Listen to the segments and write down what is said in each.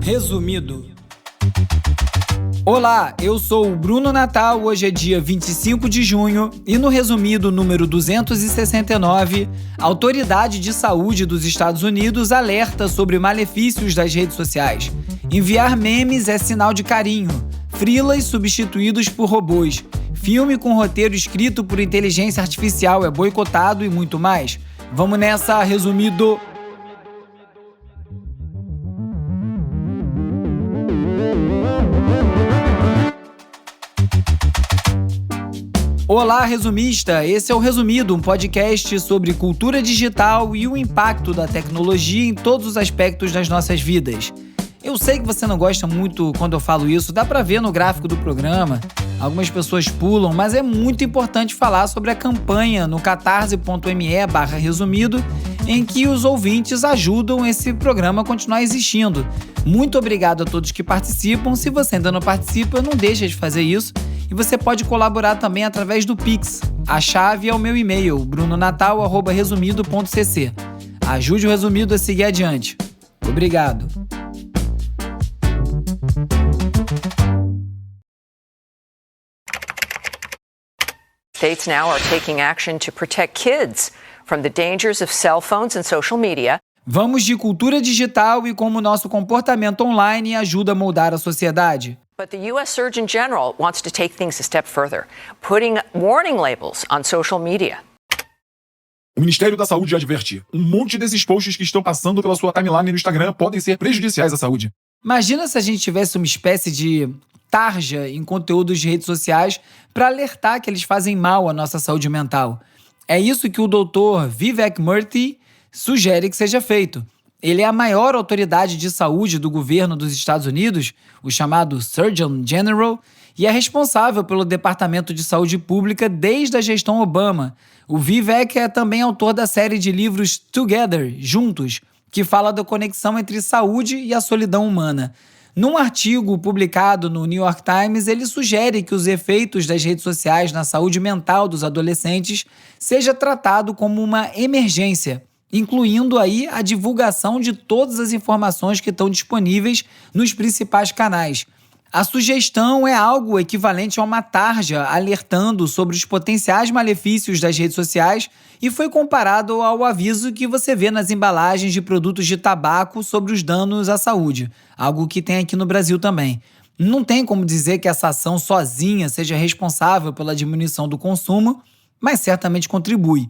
Resumido. Olá, eu sou o Bruno Natal, hoje é dia 25 de junho e no resumido número 269, a Autoridade de Saúde dos Estados Unidos alerta sobre malefícios das redes sociais. Enviar memes é sinal de carinho, freelas substituídos por robôs, filme com roteiro escrito por inteligência artificial é boicotado e muito mais. Vamos nessa, resumido. Olá, resumista! Esse é o Resumido, um podcast sobre cultura digital e o impacto da tecnologia em todos os aspectos das nossas vidas. Eu sei que você não gosta muito quando eu falo isso, dá pra ver no gráfico do programa. Algumas pessoas pulam, mas é muito importante falar sobre a campanha no catarse.me/resumido, em que os ouvintes ajudam esse programa a continuar existindo. Muito obrigado a todos que participam. Se você ainda não participa, não deixa de fazer isso. E você pode colaborar também através do Pix. A chave é o meu e-mail, brunonatal@resumido.cc. Ajude o Resumido a seguir adiante. Obrigado. States now are taking action to protect kids from the dangers of cell phones and social media. Vamos de cultura digital e como nosso comportamento online ajuda a moldar a sociedade. But the U.S. Surgeon General wants to take things a step further, putting warning labels on social media. O Ministério da Saúde adverte: um monte desses posts que estão passando pela sua timeline no Instagram podem ser prejudiciais à saúde. Imagina se a gente tivesse uma espécie de tarja em conteúdos de redes sociais para alertar que eles fazem mal à nossa saúde mental. É isso que o Dr. Vivek Murthy sugere que seja feito. Ele é a maior autoridade de saúde do governo dos Estados Unidos, o chamado Surgeon General, e é responsável pelo Departamento de Saúde Pública desde a gestão Obama. O Vivek é também autor da série de livros Together, Juntos, que fala da conexão entre saúde e a solidão humana. Num artigo publicado no New York Times, ele sugere que os efeitos das redes sociais na saúde mental dos adolescentes seja tratado como uma emergência, incluindo aí a divulgação de todas as informações que estão disponíveis nos principais canais. A sugestão é algo equivalente a uma tarja alertando sobre os potenciais malefícios das redes sociais e foi comparado ao aviso que você vê nas embalagens de produtos de tabaco sobre os danos à saúde, algo que tem aqui no Brasil também. Não tem como dizer que essa ação sozinha seja responsável pela diminuição do consumo, mas certamente contribui.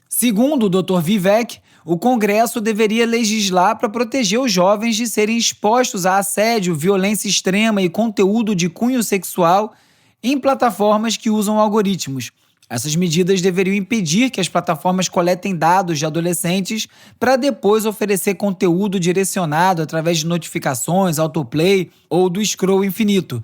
Segundo o Dr. Vivek, o Congresso deveria legislar para proteger os jovens de serem expostos a assédio, violência extrema e conteúdo de cunho sexual em plataformas que usam algoritmos. Essas medidas deveriam impedir que as plataformas coletem dados de adolescentes para depois oferecer conteúdo direcionado através de notificações, autoplay ou do scroll infinito.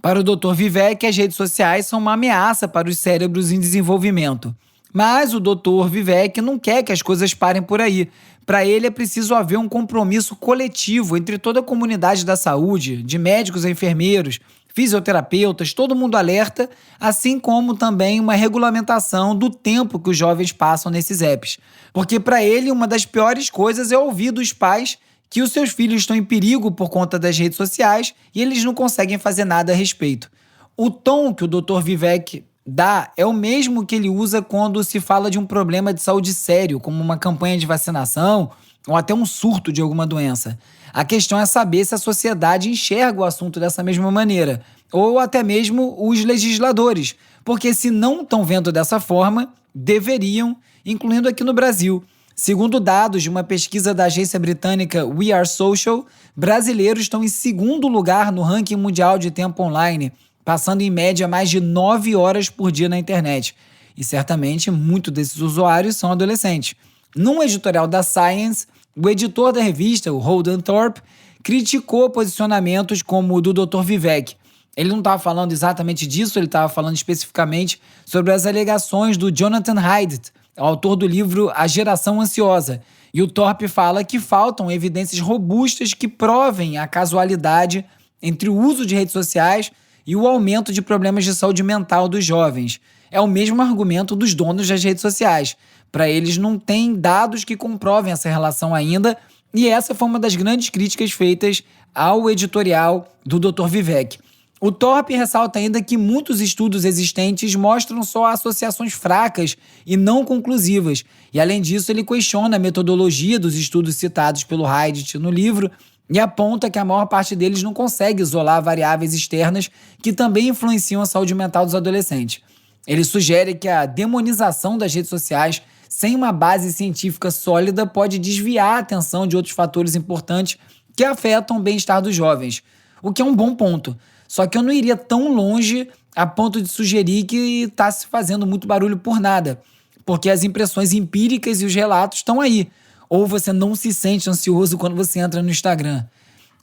Para o Dr. Vivek, as redes sociais são uma ameaça para os cérebros em desenvolvimento. Mas o Dr. Vivek não quer que as coisas parem por aí. Para ele é preciso haver um compromisso coletivo entre toda a comunidade da saúde, de médicos a enfermeiros, fisioterapeutas, todo mundo alerta, assim como também uma regulamentação do tempo que os jovens passam nesses apps. Porque para ele uma das piores coisas é ouvir dos pais que os seus filhos estão em perigo por conta das redes sociais e eles não conseguem fazer nada a respeito. O tom que o Dr. Vivek dá é o mesmo que ele usa quando se fala de um problema de saúde sério, como uma campanha de vacinação ou até um surto de alguma doença. A questão é saber se a sociedade enxerga o assunto dessa mesma maneira, ou até mesmo os legisladores, porque se não estão vendo dessa forma, deveriam, incluindo aqui no Brasil. Segundo dados de uma pesquisa da agência britânica We Are Social, brasileiros estão em segundo lugar no ranking mundial de tempo online, passando em média mais de 9 horas por dia na internet. E certamente muitos desses usuários são adolescentes. Num editorial da Science, o editor da revista, o Holden Thorpe, criticou posicionamentos como o do Dr. Vivek. Ele não estava falando exatamente disso, ele estava falando especificamente sobre as alegações do Jonathan Haidt, autor do livro A Geração Ansiosa. E o Thorpe fala que faltam evidências robustas que provem a casualidade entre o uso de redes sociais e o aumento de problemas de saúde mental dos jovens. É o mesmo argumento dos donos das redes sociais. Para eles não tem dados que comprovem essa relação ainda, E essa foi uma das grandes críticas feitas ao editorial do Dr. Vivek. O Thorpe ressalta ainda que muitos estudos existentes mostram só associações fracas e não conclusivas. E, além disso, ele questiona a metodologia dos estudos citados pelo Haidt no livro e aponta que a maior parte deles não consegue isolar variáveis externas que também influenciam a saúde mental dos adolescentes. Ele sugere que a demonização das redes sociais sem uma base científica sólida pode desviar a atenção de outros fatores importantes que afetam o bem-estar dos jovens, o que é um bom ponto. Só que eu não iria tão longe a ponto de sugerir que está se fazendo muito barulho por nada, porque as impressões empíricas e os relatos estão aí. Ou você não se sente ansioso quando você entra no Instagram.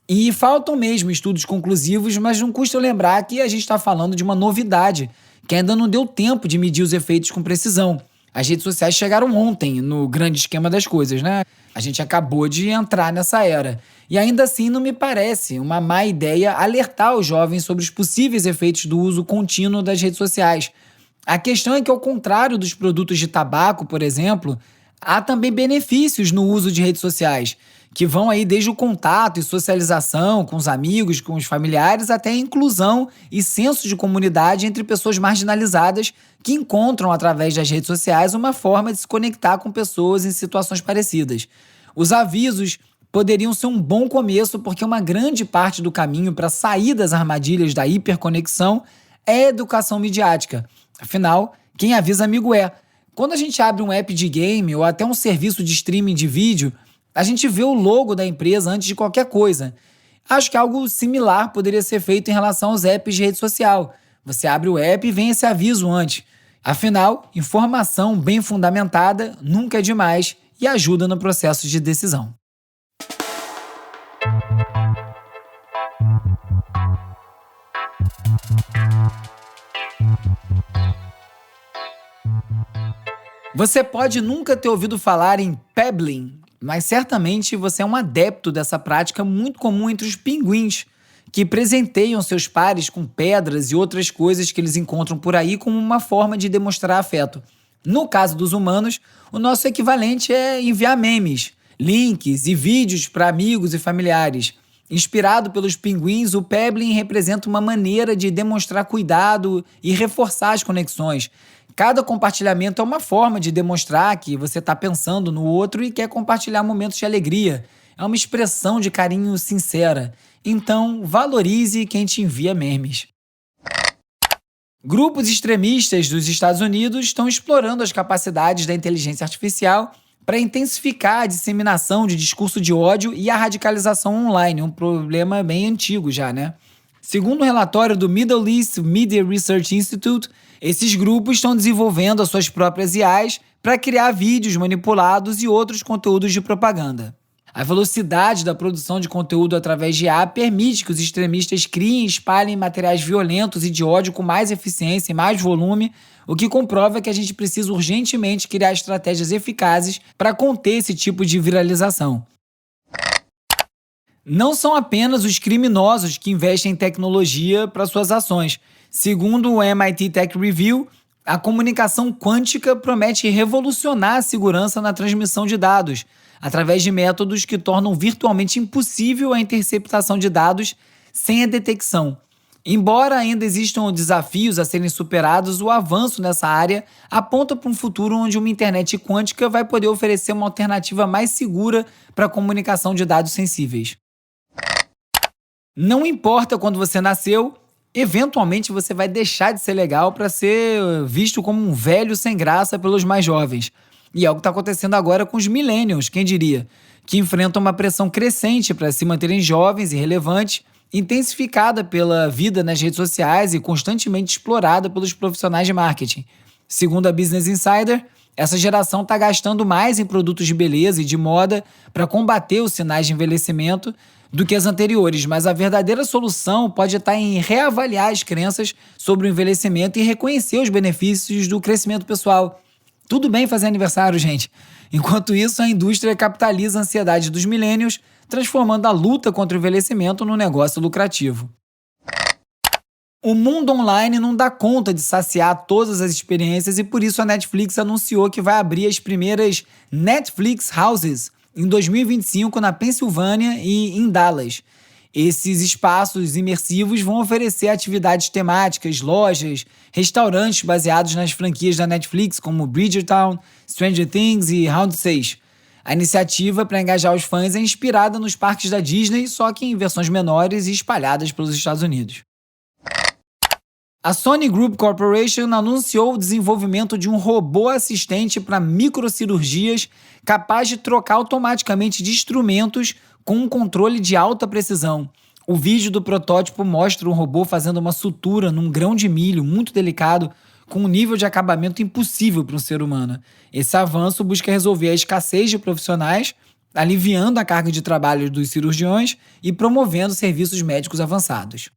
E faltam mesmo estudos conclusivos, mas não custa lembrar que a gente está falando de uma novidade, que ainda não deu tempo de medir os efeitos com precisão. As redes sociais chegaram ontem no grande esquema das coisas, né? A gente acabou de entrar nessa era. E ainda assim não me parece uma má ideia alertar os jovens sobre os possíveis efeitos do uso contínuo das redes sociais. A questão é que, ao contrário dos produtos de tabaco, por exemplo, há também benefícios no uso de redes sociais, que vão aí desde o contato e socialização com os amigos, com os familiares, até a inclusão e senso de comunidade entre pessoas marginalizadas que encontram, através das redes sociais, uma forma de se conectar com pessoas em situações parecidas. Os avisos poderiam ser um bom começo, porque uma grande parte do caminho para sair das armadilhas da hiperconexão é educação midiática. Afinal, quem avisa amigo é. Quando a gente abre um app de game ou até um serviço de streaming de vídeo, a gente vê o logo da empresa antes de qualquer coisa. Acho que algo similar poderia ser feito em relação aos apps de rede social. Você abre o app e vem esse aviso antes. Afinal, informação bem fundamentada nunca é demais e ajuda no processo de decisão. Você pode nunca ter ouvido falar em pebbling, mas certamente você é um adepto dessa prática muito comum entre os pinguins, que presenteiam seus pares com pedras e outras coisas que eles encontram por aí como uma forma de demonstrar afeto. No caso dos humanos, o nosso equivalente é enviar memes, links e vídeos para amigos e familiares. Inspirado pelos pinguins, o pebbling representa uma maneira de demonstrar cuidado e reforçar as conexões. Cada compartilhamento é uma forma de demonstrar que você está pensando no outro e quer compartilhar momentos de alegria. É uma expressão de carinho sincera. Então, valorize quem te envia memes. Grupos extremistas dos Estados Unidos estão explorando as capacidades da inteligência artificial para intensificar a disseminação de discurso de ódio e a radicalização online, um problema bem antigo já, né? Segundo um relatório do Middle East Media Research Institute, esses grupos estão desenvolvendo as suas próprias IAs para criar vídeos manipulados e outros conteúdos de propaganda. A velocidade da produção de conteúdo através de IA permite que os extremistas criem e espalhem materiais violentos e de ódio com mais eficiência e mais volume, o que comprova que a gente precisa urgentemente criar estratégias eficazes para conter esse tipo de viralização. Não são apenas os criminosos que investem em tecnologia para suas ações. Segundo o MIT Tech Review, a comunicação quântica promete revolucionar a segurança na transmissão de dados, através de métodos que tornam virtualmente impossível a interceptação de dados sem a detecção. Embora ainda existam desafios a serem superados, o avanço nessa área aponta para um futuro onde uma internet quântica vai poder oferecer uma alternativa mais segura para a comunicação de dados sensíveis. Não importa quando você nasceu, eventualmente você vai deixar de ser legal para ser visto como um velho sem graça pelos mais jovens. E é o que está acontecendo agora com os millennials, quem diria, que enfrentam uma pressão crescente para se manterem jovens e relevantes, intensificada pela vida nas redes sociais e constantemente explorada pelos profissionais de marketing. Segundo a Business Insider, essa geração está gastando mais em produtos de beleza e de moda para combater os sinais de envelhecimento do que as anteriores, mas a verdadeira solução pode estar em reavaliar as crenças sobre o envelhecimento e reconhecer os benefícios do crescimento pessoal. Tudo bem fazer aniversário, gente. Enquanto isso, a indústria capitaliza a ansiedade dos millennials, transformando a luta contra o envelhecimento num negócio lucrativo. O mundo online não dá conta de saciar todas as experiências e por isso a Netflix anunciou que vai abrir as primeiras Netflix Houses, em 2025 na Pensilvânia e em Dallas. Esses espaços imersivos vão oferecer atividades temáticas, lojas, restaurantes baseados nas franquias da Netflix, como Bridgerton, Stranger Things e Round 6. A iniciativa para engajar os fãs é inspirada nos parques da Disney, só que em versões menores e espalhadas pelos Estados Unidos. A Sony Group Corporation anunciou o desenvolvimento de um robô assistente para microcirurgias capaz de trocar automaticamente de instrumentos com um controle de alta precisão. O vídeo do protótipo mostra um robô fazendo uma sutura num grão de milho muito delicado, com um nível de acabamento impossível para um ser humano. Esse avanço busca resolver a escassez de profissionais, aliviando a carga de trabalho dos cirurgiões e promovendo serviços médicos avançados.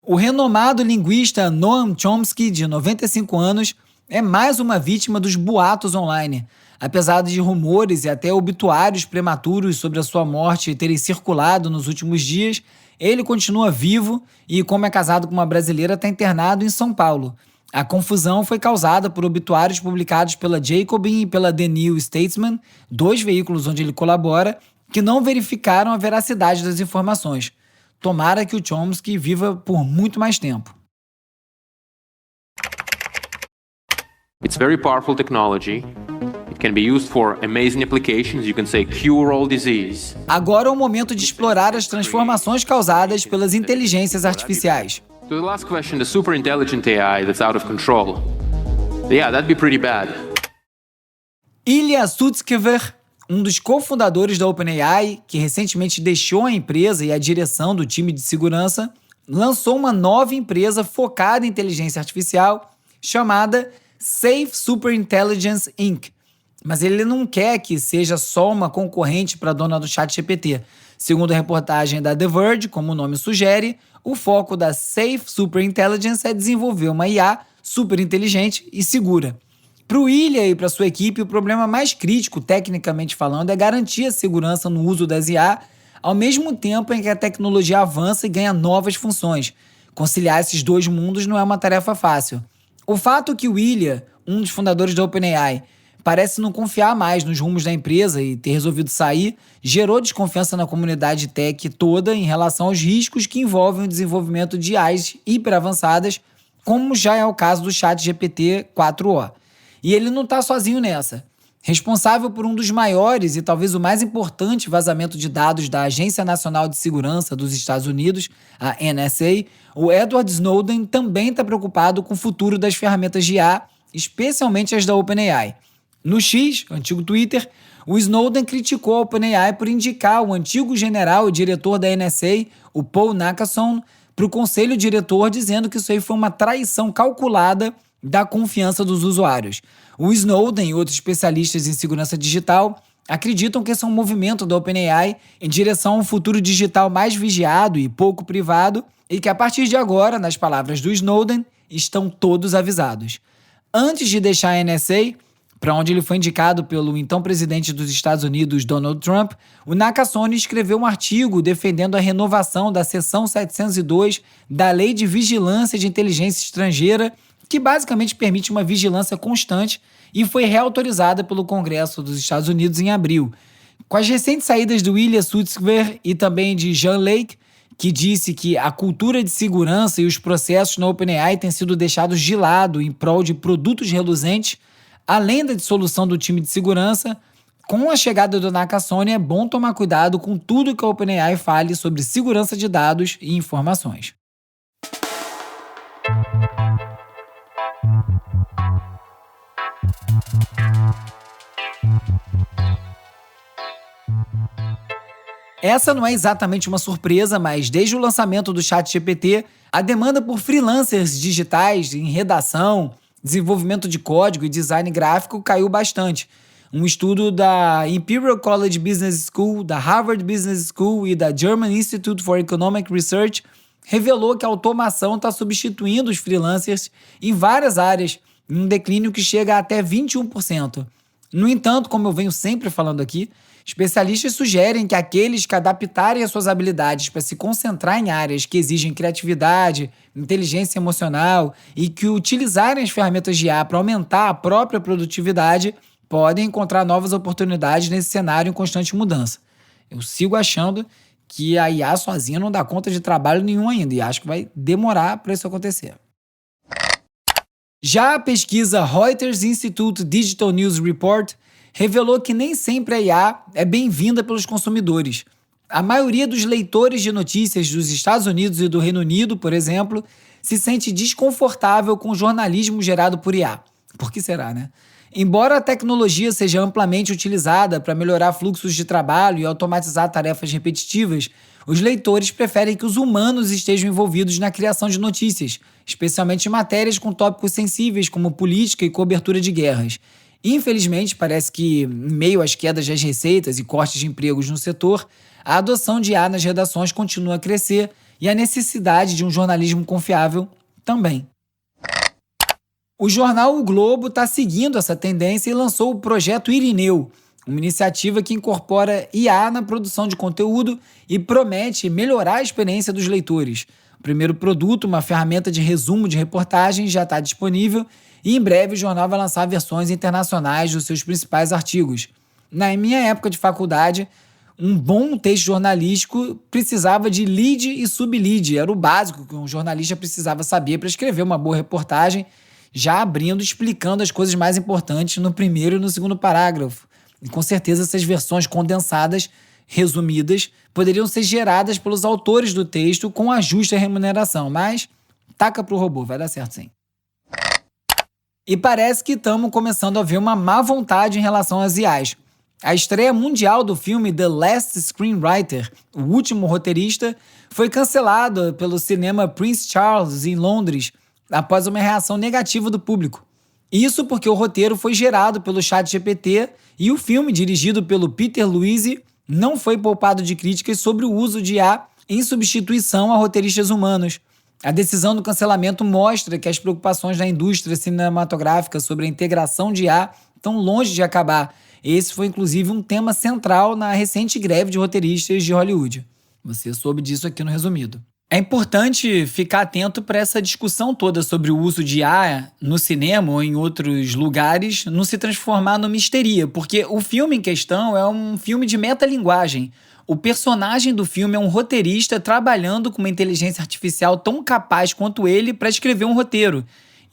O renomado linguista Noam Chomsky, de 95 anos, é mais uma vítima dos boatos online. Apesar de rumores e até obituários prematuros sobre a sua morte terem circulado nos últimos dias, ele continua vivo e, como é casado com uma brasileira, está internado em São Paulo. A confusão foi causada por obituários publicados pela Jacobin e pela The New Statesman, 2 veículos onde ele colabora, que não verificaram a veracidade das informações. Tomara que o Chomsky viva por muito mais tempo. It's very powerful technology. It can be used for amazing applications. You can say cure all disease. Agora é o momento de explorar as transformações causadas pelas inteligências artificiais. To the last question, the super intelligent AI that's out of control. Yeah, that'd be pretty bad. Ilya Sutskever, um dos cofundadores da OpenAI, que recentemente deixou a empresa e a direção do time de segurança, lançou uma nova empresa focada em inteligência artificial chamada Safe Superintelligence Inc. Mas ele não quer que seja só uma concorrente para a dona do ChatGPT. Segundo a reportagem da The Verge, como o nome sugere, o foco da Safe Superintelligence é desenvolver uma IA super inteligente e segura. Para o Ilya e para sua equipe, o problema mais crítico, tecnicamente falando, é garantir a segurança no uso das IA, ao mesmo tempo em que a tecnologia avança e ganha novas funções. Conciliar esses dois mundos não é uma tarefa fácil. O fato que o Ilya, um dos fundadores da OpenAI, parece não confiar mais nos rumos da empresa e ter resolvido sair, gerou desconfiança na comunidade tech toda em relação aos riscos que envolvem o desenvolvimento de IAs hiperavançadas, como já é o caso do ChatGPT 4o. E ele não está sozinho nessa. Responsável por um dos maiores e talvez o mais importante vazamento de dados da Agência Nacional de Segurança dos Estados Unidos, a NSA, o Edward Snowden também está preocupado com o futuro das ferramentas de IA, especialmente as da OpenAI. No X, antigo Twitter, o Snowden criticou a OpenAI por indicar o antigo general e diretor da NSA, o Paul Nakasone, para o conselho diretor, dizendo que isso aí foi uma traição calculada da confiança dos usuários. O Snowden e outros especialistas em segurança digital acreditam que esse é um movimento da OpenAI em direção a um futuro digital mais vigiado e pouco privado e que, a partir de agora, nas palavras do Snowden, estão todos avisados. Antes de deixar a NSA, para onde ele foi indicado pelo então presidente dos Estados Unidos, Donald Trump, o Nakasone escreveu um artigo defendendo a renovação da seção 702 da Lei de Vigilância de Inteligência Estrangeira, que basicamente permite uma vigilância constante e foi reautorizada pelo Congresso dos Estados Unidos em abril. Com as recentes saídas do Ilya Sutskever e também de Jan Lake, que disse que a cultura de segurança e os processos na OpenAI têm sido deixados de lado em prol de produtos reluzentes, além da dissolução do time de segurança, com a chegada do Nakasone é bom tomar cuidado com tudo que a OpenAI fale sobre segurança de dados e informações. Essa não é exatamente uma surpresa, mas desde o lançamento do ChatGPT, a demanda por freelancers digitais em redação, desenvolvimento de código e design gráfico caiu bastante. Um estudo da Imperial College Business School, da Harvard Business School e da German Institute for Economic Research revelou que a automação está substituindo os freelancers em várias áreas, em um declínio que chega a até 21%. No entanto, como eu venho sempre falando aqui, especialistas sugerem que aqueles que adaptarem as suas habilidades para se concentrar em áreas que exigem criatividade, inteligência emocional e que utilizarem as ferramentas de IA para aumentar a própria produtividade podem encontrar novas oportunidades nesse cenário em constante mudança. Eu sigo achando que a IA sozinha não dá conta de trabalho nenhum ainda, e acho que vai demorar para isso acontecer. Já a pesquisa Reuters Institute Digital News Report revelou que nem sempre a IA é bem-vinda pelos consumidores. A maioria dos leitores de notícias dos Estados Unidos e do Reino Unido, por exemplo, se sente desconfortável com o jornalismo gerado por IA. Por que será, né? Embora a tecnologia seja amplamente utilizada para melhorar fluxos de trabalho e automatizar tarefas repetitivas, os leitores preferem que os humanos estejam envolvidos na criação de notícias, especialmente em matérias com tópicos sensíveis como política e cobertura de guerras. Infelizmente, parece que, em meio às quedas das receitas e cortes de empregos no setor, a adoção de IA nas redações continua a crescer e a necessidade de um jornalismo confiável também. O jornal O Globo está seguindo essa tendência e lançou o Projeto Irineu, uma iniciativa que incorpora IA na produção de conteúdo e promete melhorar a experiência dos leitores. O primeiro produto, uma ferramenta de resumo de reportagens, já está disponível e em breve o jornal vai lançar versões internacionais dos seus principais artigos. Na minha época de faculdade, um bom texto jornalístico precisava de lead e sub-lead. Era o básico que um jornalista precisava saber para escrever uma boa reportagem, já abrindo e explicando as coisas mais importantes no primeiro e no segundo parágrafo. E com certeza essas versões condensadas, resumidas, poderiam ser geradas pelos autores do texto com a justa remuneração, mas taca pro robô, vai dar certo sim. E parece que estamos começando a ver uma má vontade em relação às IAs. A estreia mundial do filme The Last Screenwriter, O Último Roteirista, foi cancelada pelo cinema Prince Charles, em Londres, após uma reação negativa do público. Isso porque o roteiro foi gerado pelo ChatGPT e o filme, dirigido pelo Peter Luise, não foi poupado de críticas sobre o uso de IA em substituição a roteiristas humanos. A decisão do cancelamento mostra que as preocupações da indústria cinematográfica sobre a integração de IA estão longe de acabar. Esse foi, inclusive, um tema central na recente greve de roteiristas de Hollywood. Você soube disso aqui no resumido. É importante ficar atento para essa discussão toda sobre o uso de IA no cinema ou em outros lugares não se transformar numa histeria, porque o filme em questão é um filme de metalinguagem. O personagem do filme é um roteirista trabalhando com uma inteligência artificial tão capaz quanto ele para escrever um roteiro.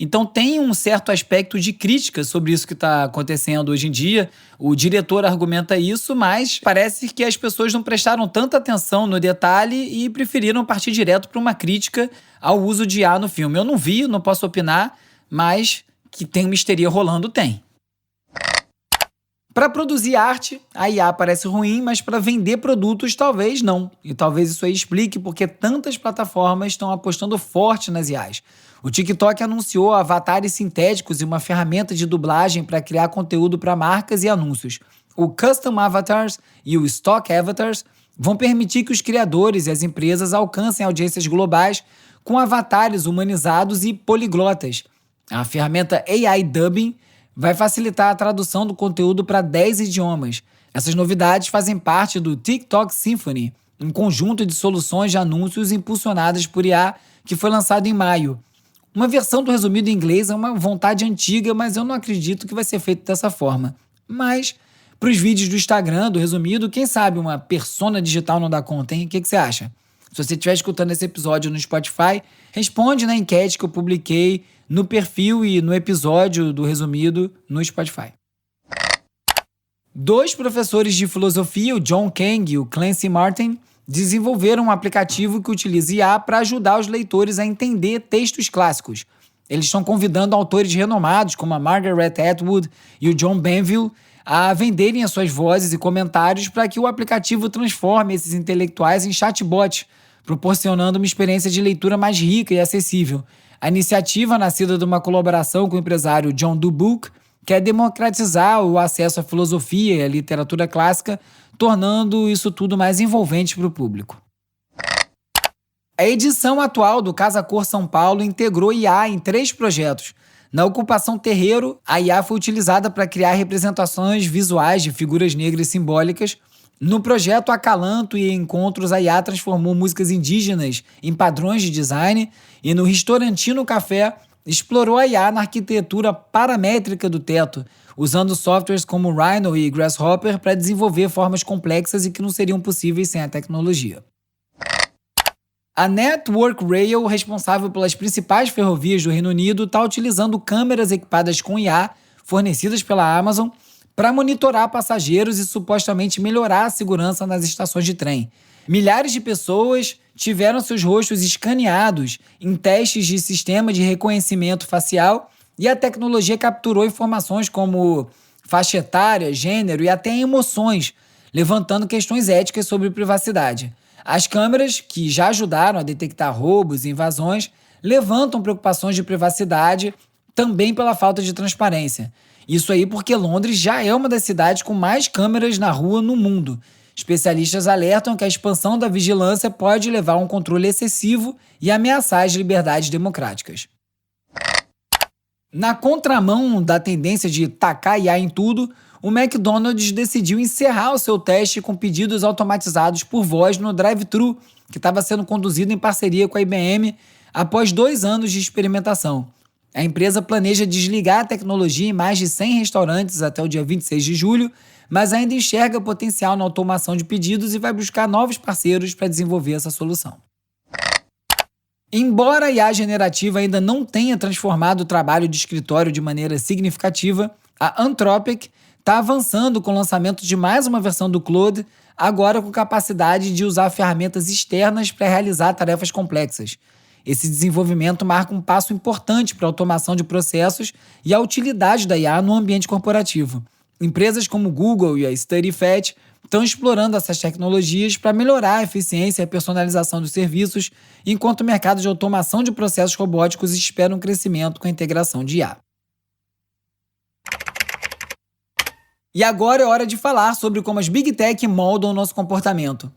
Então tem um certo aspecto de crítica sobre isso que está acontecendo hoje em dia. O diretor argumenta isso, mas parece que as pessoas não prestaram tanta atenção no detalhe e preferiram partir direto para uma crítica ao uso de IA no filme. Eu não vi, não posso opinar, mas que tem uma histeria rolando, tem. Para produzir arte, a IA parece ruim, mas para vender produtos talvez não. E talvez isso aí explique porque tantas plataformas estão apostando forte nas IAs. O TikTok anunciou avatares sintéticos e uma ferramenta de dublagem para criar conteúdo para marcas e anúncios. O Custom Avatars e o Stock Avatars vão permitir que os criadores e as empresas alcancem audiências globais com avatares humanizados e poliglotas. A ferramenta AI Dubbing vai facilitar a tradução do conteúdo para 10 idiomas. Essas novidades fazem parte do TikTok Symphony, um conjunto de soluções de anúncios impulsionadas por IA que foi lançado em maio. Uma versão do resumido em inglês é uma vontade antiga, mas eu não acredito que vai ser feito dessa forma. Mas, para os vídeos do Instagram, do resumido, quem sabe uma persona digital não dá conta, hein? O que você acha? Se você estiver escutando esse episódio no Spotify, responde na enquete que eu publiquei no perfil e no episódio do resumido no Spotify. 2 professores de filosofia, o John Kang e o Clancy Martin, desenvolveram um aplicativo que utiliza IA para ajudar os leitores a entender textos clássicos. Eles estão convidando autores renomados, como a Margaret Atwood e o John Banville, a venderem as suas vozes e comentários para que o aplicativo transforme esses intelectuais em chatbots, proporcionando uma experiência de leitura mais rica e acessível. A iniciativa, nascida de uma colaboração com o empresário John Dubuque, quer democratizar o acesso à filosofia e à literatura clássica, tornando isso tudo mais envolvente para o público. A edição atual do Casa Cor São Paulo integrou IA em 3 projetos. Na ocupação Terreiro, a IA foi utilizada para criar representações visuais de figuras negras simbólicas. No projeto Acalanto e Encontros, a IA transformou músicas indígenas em padrões de design. E no Restaurantino Café, explorou a IA na arquitetura paramétrica do teto, usando softwares como Rhino e Grasshopper para desenvolver formas complexas e que não seriam possíveis sem a tecnologia. A Network Rail, responsável pelas principais ferrovias do Reino Unido, está utilizando câmeras equipadas com IA, fornecidas pela Amazon, para monitorar passageiros e supostamente melhorar a segurança nas estações de trem. Milhares de pessoas tiveram seus rostos escaneados em testes de sistema de reconhecimento facial e a tecnologia capturou informações como faixa etária, gênero e até emoções, levantando questões éticas sobre privacidade. As câmeras, que já ajudaram a detectar roubos e invasões, levantam preocupações de privacidade também pela falta de transparência. Isso aí porque Londres já é uma das cidades com mais câmeras na rua no mundo. Especialistas alertam que a expansão da vigilância pode levar a um controle excessivo e ameaçar as liberdades democráticas. Na contramão da tendência de tacar IA em tudo, o McDonald's decidiu encerrar o seu teste com pedidos automatizados por voz no drive-thru, que estava sendo conduzido em parceria com a IBM após 2 anos de experimentação. A empresa planeja desligar a tecnologia em mais de 100 restaurantes até o dia 26 de julho, mas ainda enxerga potencial na automação de pedidos e vai buscar novos parceiros para desenvolver essa solução. Embora a IA generativa ainda não tenha transformado o trabalho de escritório de maneira significativa, a Anthropic está avançando com o lançamento de mais uma versão do Claude, agora com capacidade de usar ferramentas externas para realizar tarefas complexas. Esse desenvolvimento marca um passo importante para a automação de processos e a utilidade da IA no ambiente corporativo. Empresas como Google e a StudyFet estão explorando essas tecnologias para melhorar a eficiência e a personalização dos serviços, enquanto o mercado de automação de processos robóticos espera um crescimento com a integração de IA. E agora é hora de falar sobre como as Big Tech moldam o nosso comportamento.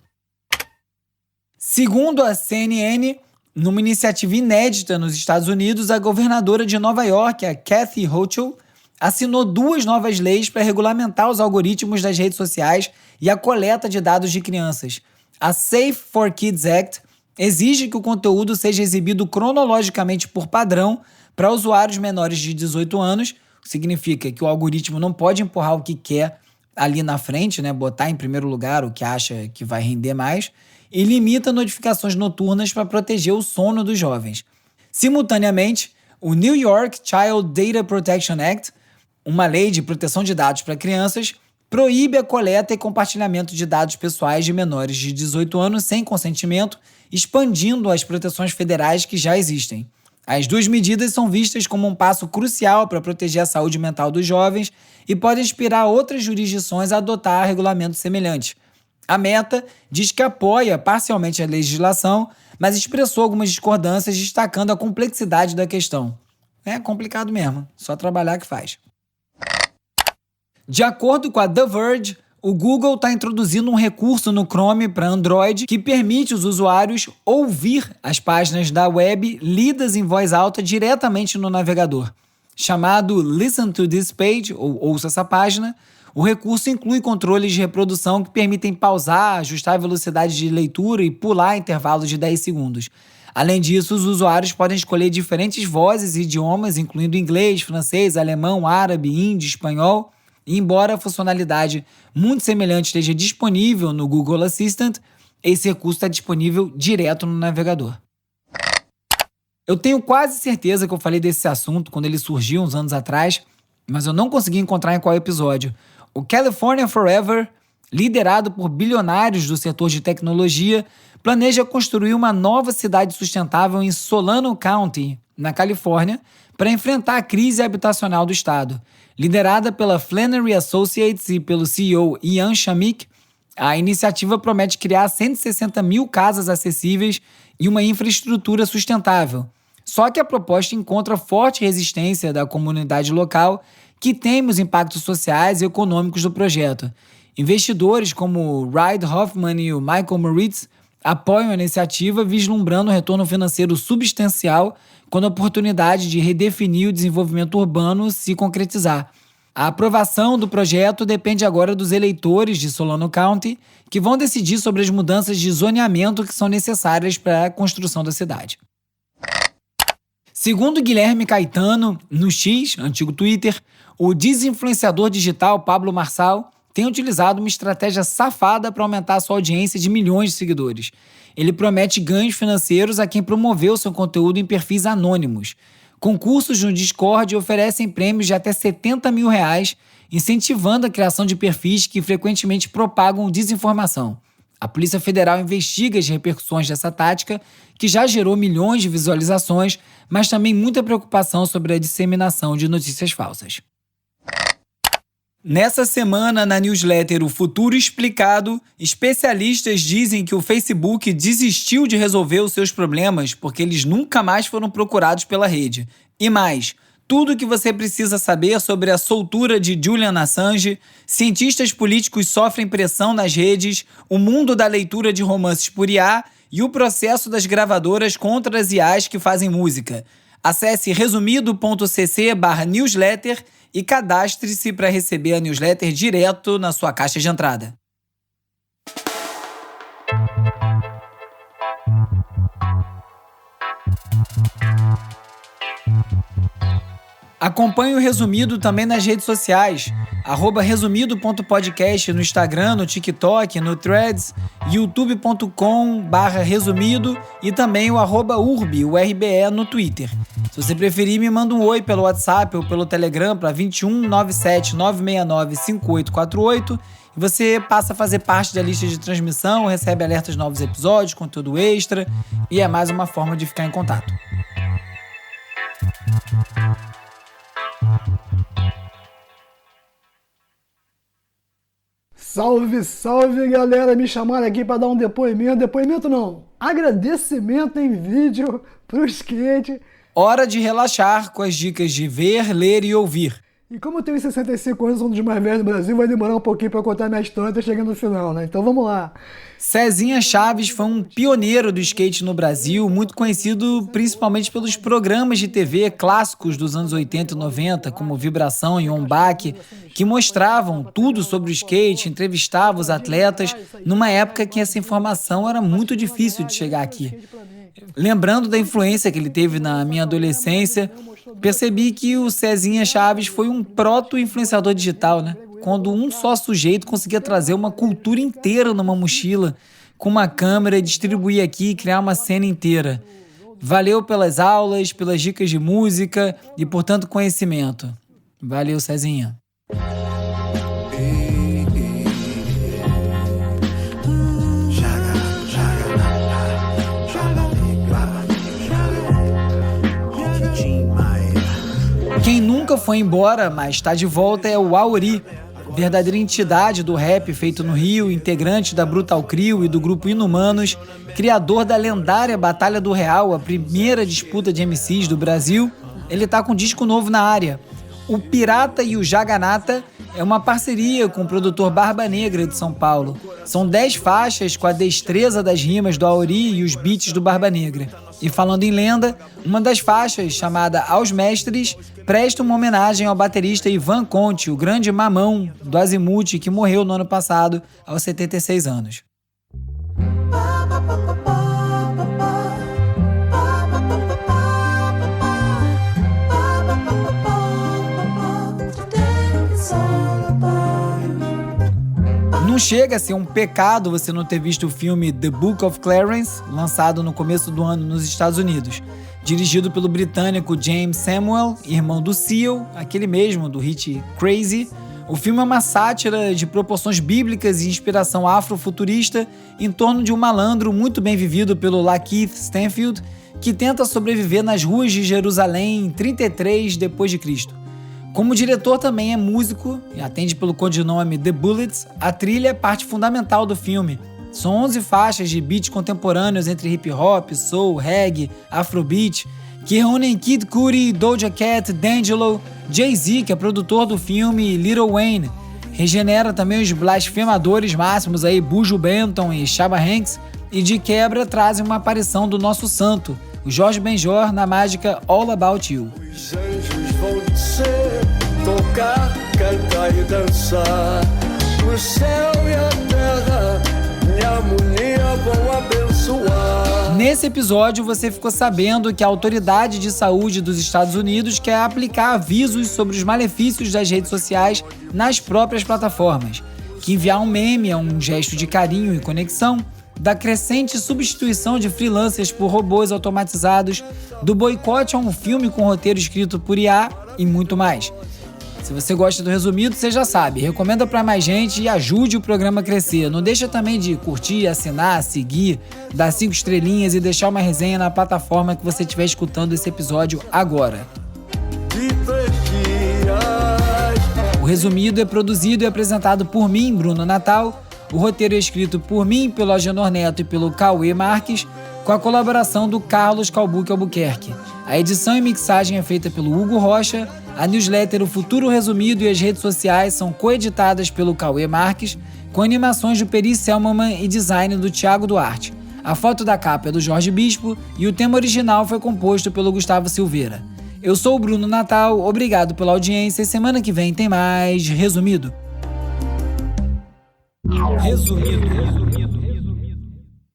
Segundo a CNN, numa iniciativa inédita nos Estados Unidos, a governadora de Nova York, a Kathy Hochul, assinou 2 novas leis para regulamentar os algoritmos das redes sociais e a coleta de dados de crianças. A Safe for Kids Act exige que o conteúdo seja exibido cronologicamente por padrão para usuários menores de 18 anos, significa que o algoritmo não pode empurrar o que quer ali na frente, né? Botar em primeiro lugar o que acha que vai render mais, e limita notificações noturnas para proteger o sono dos jovens. Simultaneamente, o New York Child Data Protection Act, uma lei de proteção de dados para crianças, proíbe a coleta e compartilhamento de dados pessoais de menores de 18 anos sem consentimento, expandindo as proteções federais que já existem. As 2 medidas são vistas como um passo crucial para proteger a saúde mental dos jovens e podem inspirar outras jurisdições a adotar regulamentos semelhantes. A Meta diz que apoia parcialmente a legislação, mas expressou algumas discordâncias destacando a complexidade da questão. É complicado mesmo, só trabalhar que faz. De acordo com a The Verge, o Google está introduzindo um recurso no Chrome para Android que permite os usuários ouvir as páginas da web lidas em voz alta diretamente no navegador. Chamado Listen to this page, ou ouça essa página, o recurso inclui controles de reprodução que permitem pausar, ajustar a velocidade de leitura e pular intervalos de 10 segundos. Além disso, os usuários podem escolher diferentes vozes e idiomas, incluindo inglês, francês, alemão, árabe, hindi, espanhol. E embora a funcionalidade muito semelhante esteja disponível no Google Assistant, esse recurso está disponível direto no navegador. Eu tenho quase certeza que eu falei desse assunto quando ele surgiu uns anos atrás, mas eu não consegui encontrar em qual episódio. O California Forever, liderado por bilionários do setor de tecnologia, planeja construir uma nova cidade sustentável em Solano County, na Califórnia, para enfrentar a crise habitacional do estado. Liderada pela Flannery Associates e pelo CEO Ian Shamik, a iniciativa promete criar 160 mil casas acessíveis e uma infraestrutura sustentável. Só que a proposta encontra forte resistência da comunidade local, que teme os impactos sociais e econômicos do projeto. Investidores como Reid Hoffman e o Michael Moritz apoiam a iniciativa, vislumbrando um retorno financeiro substancial quando a oportunidade de redefinir o desenvolvimento urbano se concretizar. A aprovação do projeto depende agora dos eleitores de Solano County, que vão decidir sobre as mudanças de zoneamento que são necessárias para a construção da cidade. Segundo Guilherme Caetano, no X, antigo Twitter, o desinfluenciador digital Pablo Marçal tem utilizado uma estratégia safada para aumentar a sua audiência de milhões de seguidores. Ele promete ganhos financeiros a quem promoveu seu conteúdo em perfis anônimos. Concursos no Discord oferecem prêmios de até R$70 mil, incentivando a criação de perfis que frequentemente propagam desinformação. A Polícia Federal investiga as repercussões dessa tática, que já gerou milhões de visualizações, mas também muita preocupação sobre a disseminação de notícias falsas. Nessa semana, na newsletter O Futuro Explicado, especialistas dizem que o Facebook desistiu de resolver os seus problemas porque eles nunca mais foram procurados pela rede. E mais, tudo o que você precisa saber sobre a soltura de Julian Assange, cientistas políticos sofrem pressão nas redes, o mundo da leitura de romances por IA e o processo das gravadoras contra as IAs que fazem música. Acesse resumido.cc/newsletter e cadastre-se para receber a newsletter direto na sua caixa de entrada. Acompanhe o Resumido também nas redes sociais, @resumido.podcast no Instagram, no TikTok, no Threads, youtube.com/resumido e também o @urbe, o RBE, no Twitter. Se você preferir, me manda um oi pelo WhatsApp ou pelo Telegram para 21 97 969 5848 e você passa a fazer parte da lista de transmissão, recebe alertas de novos episódios, conteúdo extra e é mais uma forma de ficar em contato. Salve, salve, galera! Me chamaram aqui para dar um depoimento não, agradecimento em vídeo pro skate. Hora de relaxar com as dicas de ver, ler e ouvir. E como eu tenho 65 anos, sou um dos mais velhos do Brasil, vai demorar um pouquinho para contar minha história até chegando no final, né? Então vamos lá. Cezinha Chaves foi um pioneiro do skate no Brasil, muito conhecido principalmente pelos programas de TV clássicos dos anos 80 e 90, como Vibração e On Back, que mostravam tudo sobre o skate, entrevistavam os atletas, numa época que essa informação era muito difícil de chegar aqui. Lembrando da influência que ele teve na minha adolescência, percebi que o Cezinha Chaves foi um proto-influenciador digital, né? Quando um só sujeito conseguia trazer uma cultura inteira numa mochila, com uma câmera e distribuir aqui e criar uma cena inteira. Valeu pelas aulas, pelas dicas de música e por tanto conhecimento. Valeu, Cezinha. Quem nunca foi embora, mas está de volta, é o Auri, verdadeira entidade do rap feito no Rio, integrante da Brutal Crew e do grupo Inumanos, criador da lendária Batalha do Real, a primeira disputa de MCs do Brasil. Ele tá com um disco novo na área. O Pirata e o Jaganata é uma parceria com o produtor Barba Negra de São Paulo. São 10 faixas com a destreza das rimas do Auri e os beats do Barba Negra. E falando em lenda, uma das faixas, chamada Aos Mestres, presta uma homenagem ao baterista Ivan Conte, o grande mamão do Azimuth, que morreu no ano passado, aos 76 anos. Não chega a ser um pecado você não ter visto o filme The Book of Clarence, lançado no começo do ano nos Estados Unidos. Dirigido pelo britânico James Samuel, irmão do Seal, aquele mesmo do hit Crazy. O filme é uma sátira de proporções bíblicas e inspiração afrofuturista em torno de um malandro muito bem vivido pelo Lakeith Stanfield, que tenta sobreviver nas ruas de Jerusalém em 33 d.C. Como diretor também é músico e atende pelo codinome The Bullets, a trilha é parte fundamental do filme. São 11 faixas de beats contemporâneos entre hip hop, soul, reggae, afrobeat, que reúnem Kid Cudi, Doja Cat, D'Angelo, Jay-Z, que é produtor do filme, e Lil Wayne. Regenera também os blasfemadores máximos aí, Buju Benton e Shabba Ranks, e de quebra trazem uma aparição do nosso santo, o Jorge Benjor, na mágica All About You. Os anjos vão descer, tocar, cantar e dançar. O céu e a terra, minha harmonia vão abençoar. Nesse episódio, você ficou sabendo que a Autoridade de Saúde dos Estados Unidos quer aplicar avisos sobre os malefícios das redes sociais nas próprias plataformas, que enviar um meme é um gesto de carinho e conexão, da crescente substituição de freelancers por robôs automatizados, do boicote a um filme com roteiro escrito por IA e muito mais. Se você gosta do resumido, você já sabe, recomenda para mais gente e ajude o programa a crescer. Não deixa também de curtir, assinar, seguir, dar 5 estrelinhas e deixar uma resenha na plataforma que você estiver escutando esse episódio agora. O resumido é produzido e apresentado por mim, Bruno Natal. O roteiro é escrito por mim, pelo Agenor Neto e pelo Cauê Marques, com a colaboração do Carlos Calbuque Albuquerque. A edição e mixagem é feita pelo Hugo Rocha. A newsletter O Futuro Resumido e as redes sociais são coeditadas pelo Cauê Marques, com animações do Peri Selmanman e design do Thiago Duarte. A foto da capa é do Jorge Bispo e o tema original foi composto pelo Gustavo Silveira. Eu sou o Bruno Natal, obrigado pela audiência e semana que vem tem mais Resumido. Resumido.